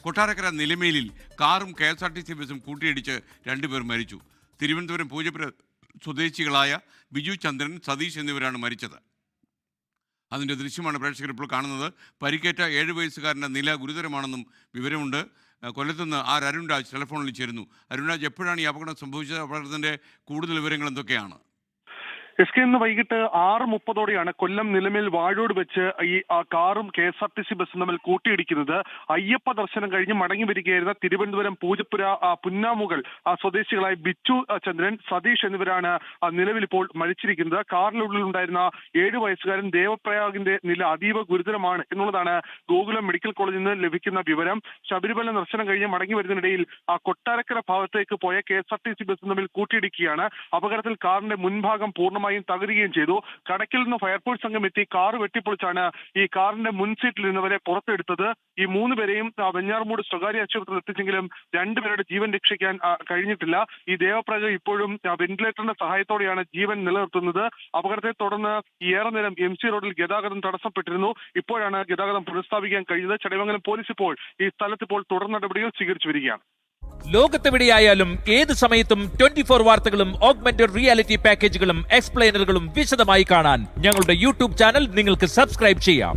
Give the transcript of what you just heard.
കൊട്ടാരക്കര നിലമേലിൽ കാറും KSRTC ബസും കൂട്ടിയിടിച്ച് 2 പേർ മരിച്ചു. തിരുവനന്തപുരം പൂജപ്പുര സ്വദേശികളായ ബിജു ചന്ദ്രൻ, സതീഷ് എന്നിവരാണ് മരിച്ചത്. അതിൻ്റെ ദൃശ്യമാണ് പ്രേക്ഷകർ ഇപ്പോൾ കാണുന്നത്. പരിക്കേറ്റ 7 വയസ്സുകാരൻ്റെ നില ഗുരുതരമാണെന്നും വിവരമുണ്ട്. കൊല്ലത്തുനിന്ന് അരുൺരാജ് ടെലിഫോണിൽ ചേരുന്നു. അരുൺരാജ്, എപ്പോഴാണ് ഈ അപകടം സംഭവിച്ചത്? അപകടത്തിൻ്റെ കൂടുതൽ വിവരങ്ങൾ എന്തൊക്കെയാണ്? ഇന്ന് വൈകിട്ട് 6:30 കൊല്ലം നിലമേൽ വാഴോട് വെച്ച് ഈ കാറും KSRTC ബസും തമ്മിൽ കൂട്ടിയിടിക്കുന്നത്. അയ്യപ്പ ദർശനം കഴിഞ്ഞ് മടങ്ങി വരികയായിരുന്ന തിരുവനന്തപുരം പൂജപ്പുര പുന്നാമുകൾ സ്വദേശികളായ ബിച്ചു ചന്ദ്രൻ, സതീഷ് എന്നിവരാണ് നിലവിൽ ഇപ്പോൾ മരിച്ചിരിക്കുന്നത്. കാറിനുള്ളിൽ ഉണ്ടായിരുന്ന 7 വയസ്സുകാരൻ ദേവപ്രയാഗിന്റെ നില അതീവ ഗുരുതരമാണ് എന്നുള്ളതാണ് ഗോകുലം മെഡിക്കൽ കോളേജിൽ നിന്ന് ലഭിക്കുന്ന വിവരം. ശബരിമല ദർശനം കഴിഞ്ഞ് മടങ്ങി വരുന്നതിനിടയിൽ കൊട്ടാരക്കര ഭാഗത്തേക്ക് പോയ KSRTC ബസും തമ്മിൽ കൂട്ടിയിടിക്കുകയാണ്. അപകടത്തിൽ കാറിന്റെ മുൻഭാഗം പൂർണ്ണമായി തകരുകയും ചെയ്തു. കടക്കിൽ നിന്ന് ഫയർഫോഴ്സ് സംഘം എത്തി കാർ വെട്ടിപ്പൊളിച്ചാണ് ഈ കാറിന്റെ മുൻസീറ്റിൽ നിന്നവരെ പുറത്തെടുത്തത്. ഈ 3 പേരെയും വെഞ്ഞാറമൂട് സ്വകാര്യ ആശുപത്രിയിൽ എത്തിച്ചെങ്കിലും 2 പേരുടെ ജീവൻ രക്ഷിക്കാൻ കഴിഞ്ഞിട്ടില്ല. ഈ ദേവപ്രയാഗ് ഇപ്പോഴും വെന്റിലേറ്ററിന്റെ സഹായത്തോടെയാണ് ജീവൻ നിലനിർത്തുന്നത്. അപകടത്തെ തുടർന്ന് ഏറെ നേരം MC റോഡിൽ ഗതാഗതം തടസ്സപ്പെട്ടിരുന്നു. ഇപ്പോഴാണ് ഗതാഗതം പുനഃസ്ഥാപിക്കാൻ കഴിഞ്ഞത്. ചടയമംഗലം പോലീസ് ഇപ്പോൾ ഈ സ്ഥലത്ത് ഇപ്പോൾ തുടർ നടപടികൾ സ്വീകരിച്ചു വരികയാണ്. ലോകത്തെവിടെയായാലും ഏത് സമയത്തും 24 വാർത്തകളും ഓഗ്മെന്റഡ് റിയാലിറ്റി പാക്കേജുകളും എക്സ്പ്ലെയിനറുകളും വിശദമായി കാണാൻ ഞങ്ങളുടെ YouTube ചാനൽ നിങ്ങൾക്ക് സബ്സ്ക്രൈബ് ചെയ്യാം.